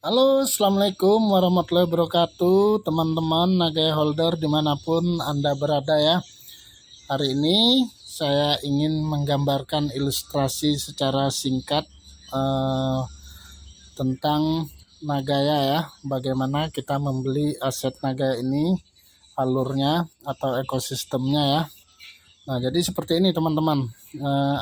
Halo, assalamualaikum warahmatullahi wabarakatuh, teman-teman Nagaya Holder dimanapun Anda berada ya. Hari ini saya ingin menggambarkan ilustrasi secara singkat tentang Nagaya ya. Bagaimana kita membeli aset Nagaya ini, alurnya atau ekosistemnya ya. Nah, jadi seperti ini teman-teman.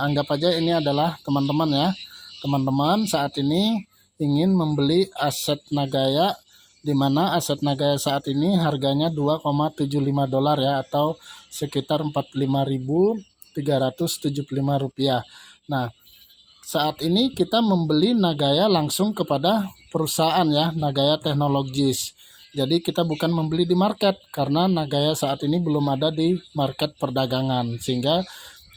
Anggap aja ini adalah teman-teman ya. Teman-teman saat ini ingin membeli aset Nagaya, di mana aset Nagaya saat ini harganya $2,75 ya, atau sekitar Rp45.375. Nah, saat ini kita membeli Nagaya langsung kepada perusahaan ya, Nagaya Technologies. Jadi kita bukan membeli di market, karena Nagaya saat ini belum ada di market perdagangan, sehingga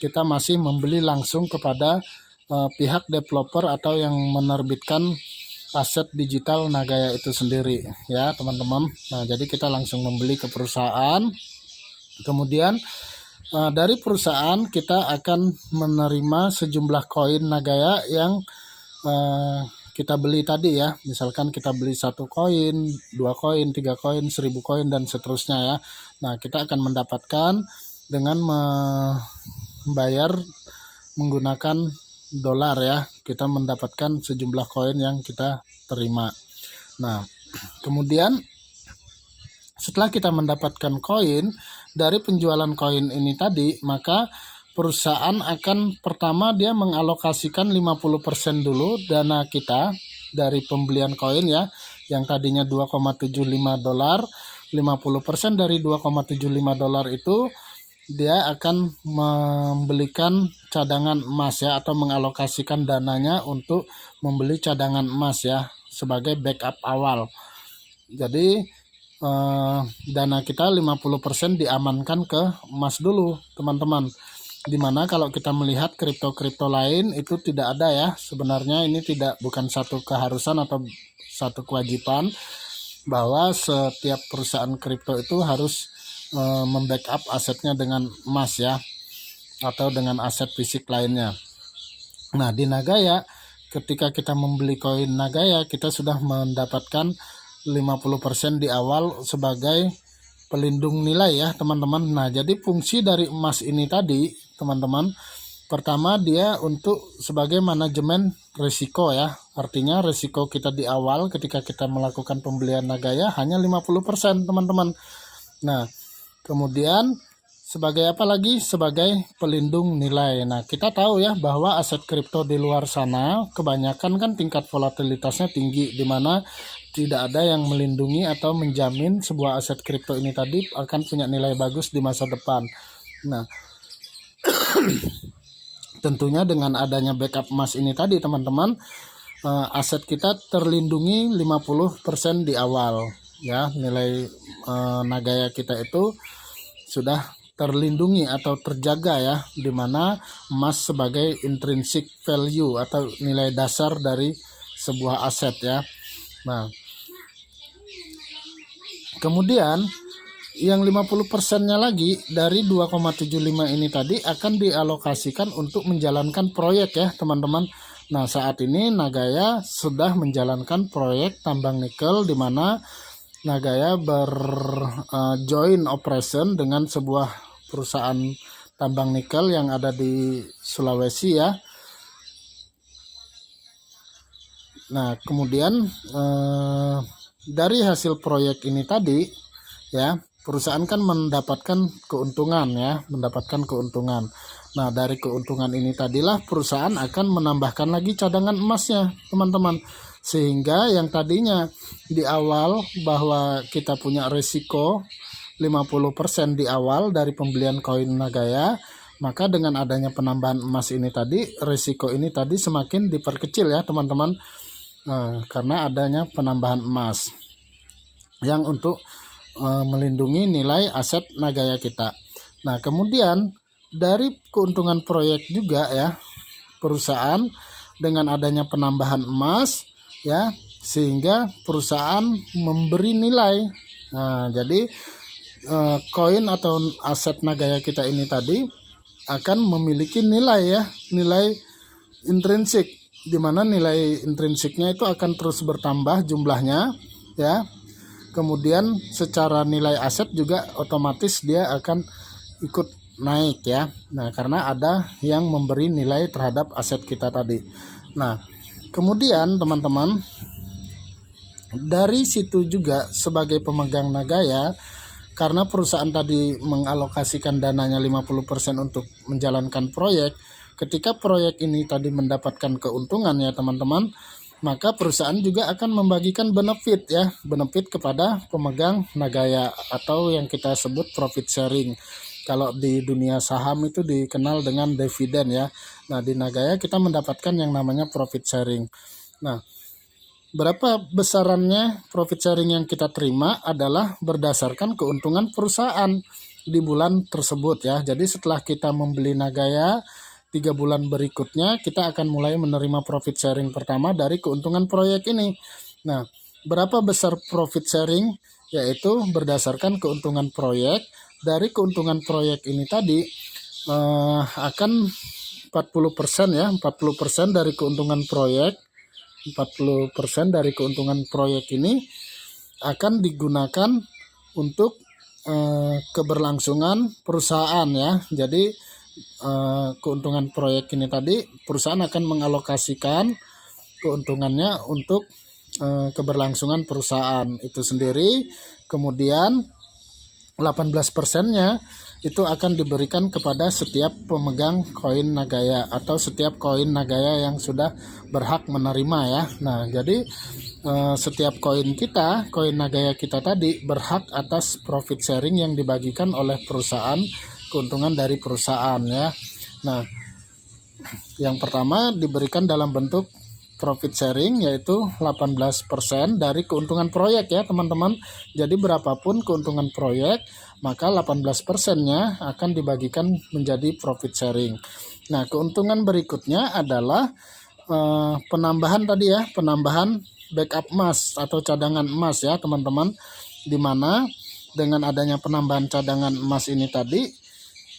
kita masih membeli langsung kepada pihak developer atau yang menerbitkan aset digital Nagaya itu sendiri ya teman-teman. Nah, jadi kita langsung membeli ke perusahaan, kemudian dari perusahaan kita akan menerima sejumlah koin Nagaya yang kita beli tadi ya. Misalkan kita beli 1 koin, 2 koin, 3 koin, 1000 koin dan seterusnya ya. Nah, kita akan mendapatkan dengan membayar menggunakan dolar ya. Kita mendapatkan sejumlah koin yang kita terima. Nah, kemudian setelah kita mendapatkan koin dari penjualan koin ini tadi, maka perusahaan akan pertama dia mengalokasikan 50% dulu dana kita dari pembelian koin ya, yang tadinya $2,75. 50% dari $2,75 itu dia akan membelikan cadangan emas ya, atau mengalokasikan dananya untuk membeli cadangan emas ya, sebagai backup awal. Jadi dana kita 50% diamankan ke emas dulu teman-teman. Dimana kalau kita melihat kripto-kripto lain itu tidak ada ya, sebenarnya ini bukan satu keharusan atau satu kewajiban bahwa setiap perusahaan kripto itu harus membackup asetnya dengan emas ya, atau dengan aset fisik lainnya. Nah, di Nagaya ketika kita membeli koin Nagaya, kita sudah mendapatkan 50% di awal sebagai pelindung nilai ya teman-teman. Nah, jadi fungsi dari emas ini tadi teman-teman, pertama dia untuk sebagai manajemen risiko ya. Artinya risiko kita di awal ketika kita melakukan pembelian Nagaya hanya 50% teman-teman. Nah, kemudian sebagai apa lagi? Sebagai pelindung nilai. Nah, kita tahu ya bahwa aset kripto di luar sana kebanyakan kan tingkat volatilitasnya tinggi, di mana tidak ada yang melindungi atau menjamin sebuah aset kripto ini tadi akan punya nilai bagus di masa depan. Nah, tentunya dengan adanya backup emas ini tadi teman-teman, aset kita terlindungi 50% di awal ya. Nilai Nagaya kita itu sudah terlindungi atau terjaga ya, dimana emas sebagai intrinsic value atau nilai dasar dari sebuah aset ya. Nah, kemudian yang 50%-nya lagi dari 2,75 ini tadi akan dialokasikan untuk menjalankan proyek ya teman-teman. Nah, saat ini Nagaya sudah menjalankan proyek tambang nikel, di mana Nagaya join operation dengan sebuah perusahaan tambang nikel yang ada di Sulawesi ya. Nah, kemudian dari hasil proyek ini tadi ya, perusahaan kan mendapatkan keuntungan ya, Nah, dari keuntungan ini tadilah perusahaan akan menambahkan lagi cadangan emasnya teman-teman, sehingga yang tadinya di awal bahwa kita punya risiko 50% di awal dari pembelian koin Nagaya, maka dengan adanya penambahan emas ini tadi, risiko ini tadi semakin diperkecil ya teman-teman. Karena adanya penambahan emas yang untuk melindungi nilai aset Nagaya kita. Nah, kemudian dari keuntungan proyek juga ya, perusahaan dengan adanya penambahan emas ya, sehingga perusahaan memberi nilai. Nah, jadi koin atau aset Nagaya kita ini tadi akan memiliki nilai ya, nilai intrinsik di mana nilai intrinsiknya itu akan terus bertambah jumlahnya ya. Kemudian secara nilai aset juga otomatis dia akan ikut naik ya. Nah, karena ada yang memberi nilai terhadap aset kita tadi. Nah, kemudian teman-teman, dari situ juga sebagai pemegang Nagaya, karena perusahaan tadi mengalokasikan dananya 50% untuk menjalankan proyek, ketika proyek ini tadi mendapatkan keuntungan ya teman-teman, maka perusahaan juga akan membagikan benefit ya, benefit kepada pemegang Nagaya atau yang kita sebut profit sharing. Kalau di dunia saham itu dikenal dengan dividen ya. Nah, di Nagaya kita mendapatkan yang namanya profit sharing. Nah, berapa besarannya profit sharing yang kita terima adalah berdasarkan keuntungan perusahaan di bulan tersebut ya. Jadi setelah kita membeli Nagaya, 3 bulan berikutnya kita akan mulai menerima profit sharing pertama dari keuntungan proyek ini. Nah, berapa besar profit sharing? Yaitu berdasarkan keuntungan proyek. Dari keuntungan proyek ini tadi akan 40% ya, 40% dari keuntungan proyek. 40% dari keuntungan proyek ini akan digunakan untuk keberlangsungan perusahaan ya. Jadi keuntungan proyek ini tadi perusahaan akan mengalokasikan keuntungannya untuk keberlangsungan perusahaan itu sendiri. Kemudian 18%-nya itu akan diberikan kepada setiap pemegang koin Nagaya atau setiap koin Nagaya yang sudah berhak menerima ya. Nah, jadi setiap koin Nagaya kita tadi berhak atas profit sharing yang dibagikan oleh perusahaan, keuntungan dari perusahaan ya. Nah, yang pertama diberikan dalam bentuk profit sharing yaitu 18% dari keuntungan proyek ya teman-teman. Jadi berapapun keuntungan proyek, maka 18%-nya akan dibagikan menjadi profit sharing. Nah, keuntungan berikutnya adalah penambahan tadi ya, penambahan backup emas atau cadangan emas ya teman-teman. Dimana dengan adanya penambahan cadangan emas ini tadi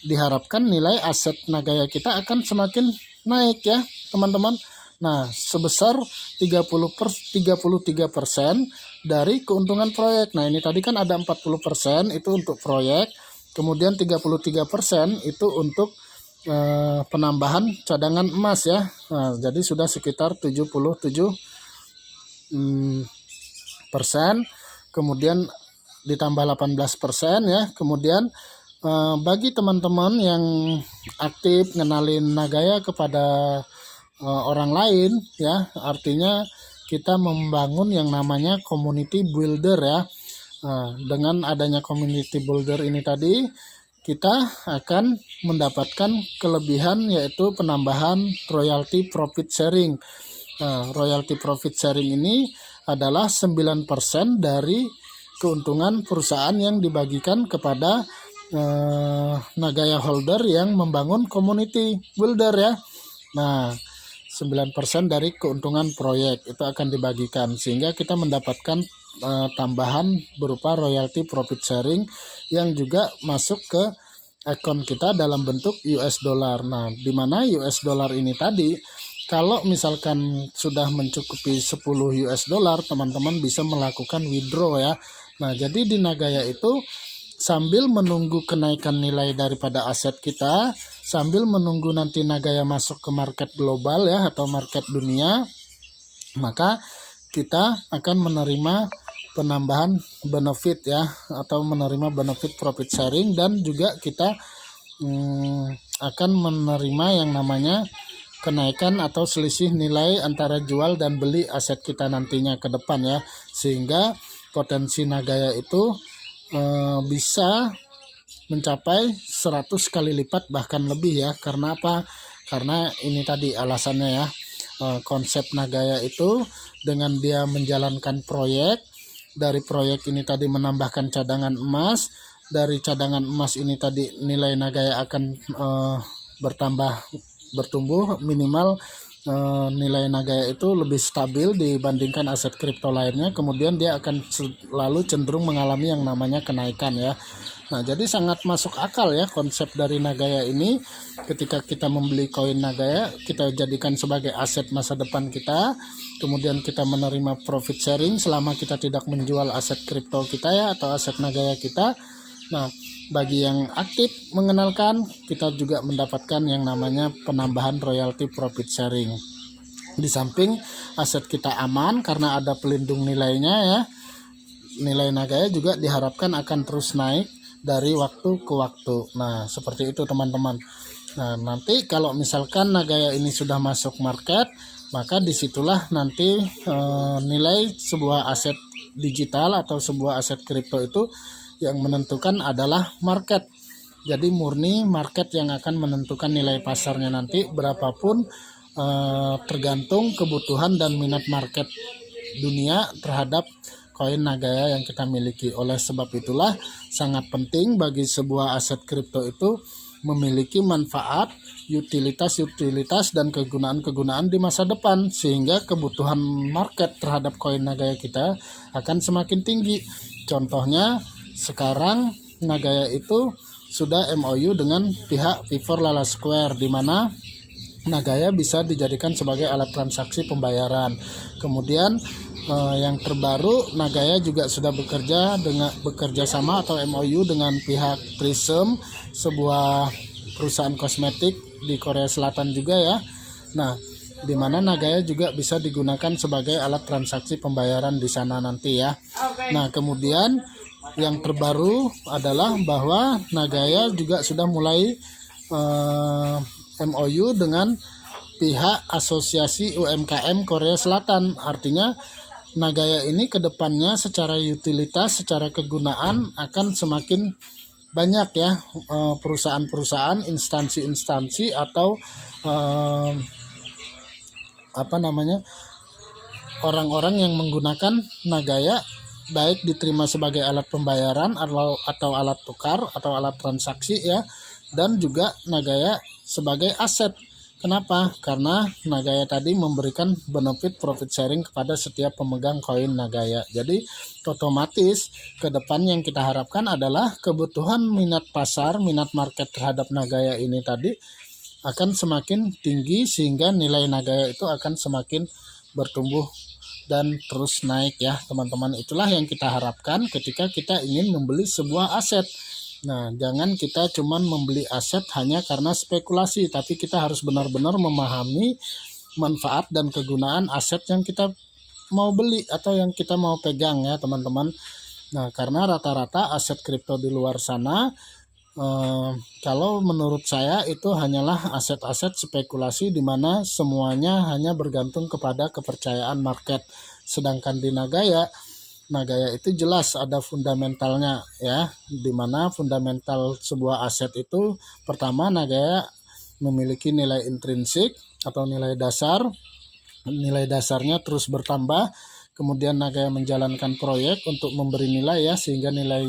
diharapkan nilai aset Nagaya kita akan semakin naik ya teman-teman. Nah, sebesar 33% dari keuntungan proyek. Nah, ini tadi kan ada 40% itu untuk proyek, kemudian 33% itu untuk penambahan cadangan emas ya. Nah, jadi sudah sekitar 77%. Kemudian ditambah 18% ya. Kemudian bagi teman-teman yang aktif ngenalin Nagaya kepada orang lain ya, artinya kita membangun yang namanya community builder ya. Nah, dengan adanya community builder ini tadi kita akan mendapatkan kelebihan yaitu penambahan royalty profit sharing. Nah, royalty profit sharing ini adalah 9% dari keuntungan perusahaan yang dibagikan kepada Nagaya holder yang membangun community builder ya. Nah, 9% dari keuntungan proyek itu akan dibagikan sehingga kita mendapatkan tambahan berupa royalty profit sharing yang juga masuk ke akun kita dalam bentuk US dollar. Nah, di mana US dollar ini tadi kalau misalkan sudah mencukupi 10 US dollar, teman-teman bisa melakukan withdraw ya. Nah, jadi di Nagaya itu sambil menunggu kenaikan nilai daripada aset kita, sambil menunggu nanti Nagaya masuk ke market global ya atau market dunia, maka kita akan menerima penambahan benefit ya atau menerima benefit profit sharing, dan juga kita akan menerima yang namanya kenaikan atau selisih nilai antara jual dan beli aset kita nantinya ke depan ya, sehingga potensi Nagaya itu bisa mencapai 100 kali lipat bahkan lebih ya. Karena apa? Karena ini tadi alasannya ya, konsep Nagaya itu dengan dia menjalankan proyek, dari proyek ini tadi menambahkan cadangan emas, dari cadangan emas ini tadi nilai Nagaya akan bertumbuh minimal nilai Nagaya itu lebih stabil dibandingkan aset kripto lainnya, kemudian dia akan selalu cenderung mengalami yang namanya kenaikan ya. Nah, jadi sangat masuk akal ya konsep dari Nagaya ini. Ketika kita membeli koin Nagaya, kita jadikan sebagai aset masa depan kita. Kemudian kita menerima profit sharing selama kita tidak menjual aset kripto kita ya, atau aset Nagaya kita. Nah, bagi yang aktif mengenalkan, kita juga mendapatkan yang namanya penambahan royalty profit sharing. Di samping aset kita aman karena ada pelindung nilainya ya, nilai Nagaya juga diharapkan akan terus naik dari waktu ke waktu. Nah, seperti itu teman-teman. Nah, nanti kalau misalkan Nagaya ini sudah masuk market, maka disitulah nanti nilai sebuah aset digital atau sebuah aset kripto itu yang menentukan adalah market. Jadi murni market yang akan menentukan nilai pasarnya nanti berapapun, tergantung kebutuhan dan minat market dunia terhadap koin Nagaya yang kita miliki. Oleh sebab itulah sangat penting bagi sebuah aset kripto itu memiliki manfaat, utilitas dan kegunaan-kegunaan di masa depan, sehingga kebutuhan market terhadap koin Nagaya kita akan semakin tinggi. Contohnya sekarang Nagaya itu sudah MOU dengan pihak Vivor Lala Square, di mana Nagaya bisa dijadikan sebagai alat transaksi pembayaran. Kemudian yang terbaru, Nagaya juga sudah bekerja sama atau MOU dengan pihak Prism, sebuah perusahaan kosmetik di Korea Selatan juga ya. Nah, di mana Nagaya juga bisa digunakan sebagai alat transaksi pembayaran di sana nanti ya. Nah, kemudian yang terbaru adalah bahwa Nagaya juga sudah mulai MOU dengan pihak Asosiasi UMKM Korea Selatan. Artinya Nagaya ini kedepannya secara utilitas, secara kegunaan akan semakin banyak ya, perusahaan-perusahaan, instansi-instansi atau orang-orang yang menggunakan Nagaya, baik diterima sebagai alat pembayaran atau alat tukar atau alat transaksi ya, dan juga Nagaya sebagai aset. Kenapa? Karena Nagaya tadi memberikan benefit profit sharing kepada setiap pemegang koin Nagaya. Jadi otomatis ke depan yang kita harapkan adalah kebutuhan minat pasar, minat market terhadap Nagaya ini tadi akan semakin tinggi, sehingga nilai Nagaya itu akan semakin bertumbuh dan terus naik ya teman-teman. Itulah yang kita harapkan ketika kita ingin membeli sebuah aset. Nah, jangan kita cuman membeli aset hanya karena spekulasi, tapi kita harus benar-benar memahami manfaat dan kegunaan aset yang kita mau beli atau yang kita mau pegang ya teman-teman. Nah, karena rata-rata aset kripto di luar sana, kalau menurut saya itu hanyalah aset-aset spekulasi di mana semuanya hanya bergantung kepada kepercayaan market. Sedangkan di Nagaya itu jelas ada fundamentalnya ya, di mana fundamental sebuah aset itu pertama, Nagaya memiliki nilai intrinsik atau nilai dasar. Nilai dasarnya terus bertambah, kemudian Nagaya menjalankan proyek untuk memberi nilai ya, sehingga nilai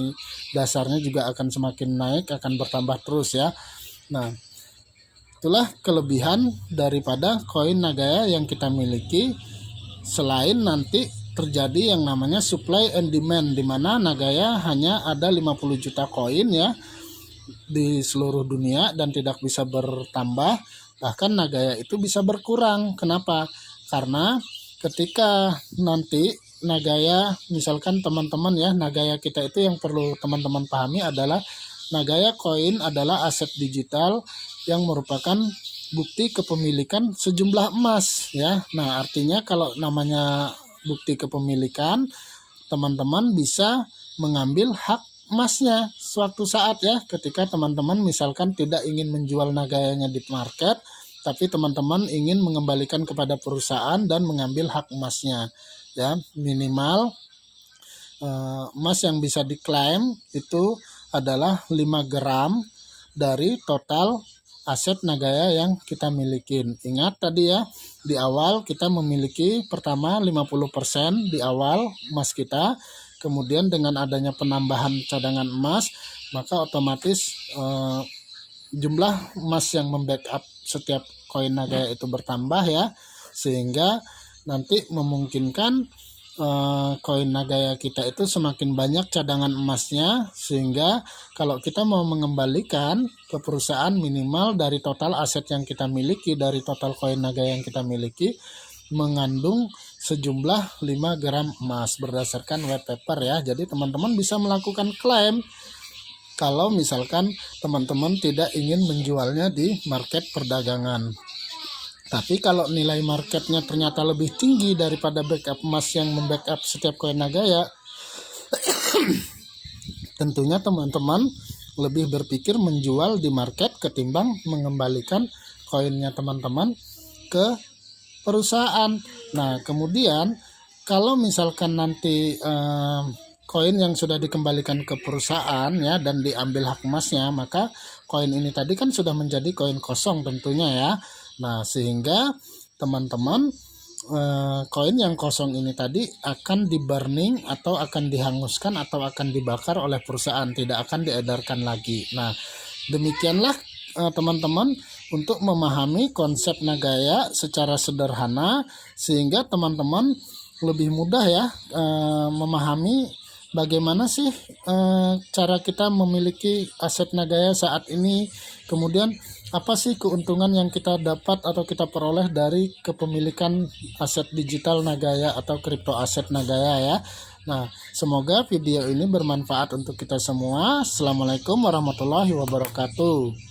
dasarnya juga akan semakin naik, akan bertambah terus ya. Nah, itulah kelebihan daripada koin Nagaya yang kita miliki. Selain nanti terjadi yang namanya supply and demand, di mana Nagaya hanya ada 50 juta koin ya di seluruh dunia dan tidak bisa bertambah, bahkan Nagaya itu bisa berkurang. Kenapa? Karena ketika nanti Nagaya, misalkan teman-teman ya, Nagaya kita itu yang perlu teman-teman pahami adalah Nagaya koin adalah aset digital yang merupakan bukti kepemilikan sejumlah emas ya. Nah, artinya kalau namanya bukti kepemilikan, teman-teman bisa mengambil hak emasnya suatu saat ya, ketika teman-teman misalkan tidak ingin menjual Nagayanya di market, tapi teman-teman ingin mengembalikan kepada perusahaan dan mengambil hak emasnya ya. Minimal emas yang bisa diklaim itu adalah 5 gram dari total aset Nagaya yang kita miliki. Ingat tadi ya, di awal kita memiliki pertama 50% di awal emas kita, kemudian dengan adanya penambahan cadangan emas, maka otomatis jumlah emas yang membackup setiap koin Nagaya itu bertambah ya, sehingga nanti memungkinkan koin Nagaya kita itu semakin banyak cadangan emasnya, sehingga kalau kita mau mengembalikan ke perusahaan minimal dari total aset yang kita miliki, dari total koin Nagaya yang kita miliki mengandung sejumlah 5 gram emas berdasarkan white paper ya. Jadi teman-teman bisa melakukan klaim kalau misalkan teman-teman tidak ingin menjualnya di market perdagangan. Tapi kalau nilai marketnya ternyata lebih tinggi daripada backup emas yang membackup setiap koin Nagaya, tentunya teman-teman lebih berpikir menjual di market ketimbang mengembalikan koinnya teman-teman ke perusahaan. Nah, kemudian kalau misalkan nanti koin yang sudah dikembalikan ke perusahaan ya dan diambil hak emasnya, maka koin ini tadi kan sudah menjadi koin kosong tentunya ya. Nah, sehingga teman-teman koin yang kosong ini tadi akan di-burning atau akan dihanguskan atau akan dibakar oleh perusahaan, tidak akan diedarkan lagi. Nah, demikianlah teman-teman untuk memahami konsep Nagaya secara sederhana, sehingga teman-teman lebih mudah ya memahami bagaimana sih cara kita memiliki aset Nagaya saat ini, kemudian apa sih keuntungan yang kita dapat atau kita peroleh dari kepemilikan aset digital Nagaya atau kripto aset Nagaya ya. Nah, semoga video ini bermanfaat untuk kita semua. Assalamualaikum warahmatullahi wabarakatuh.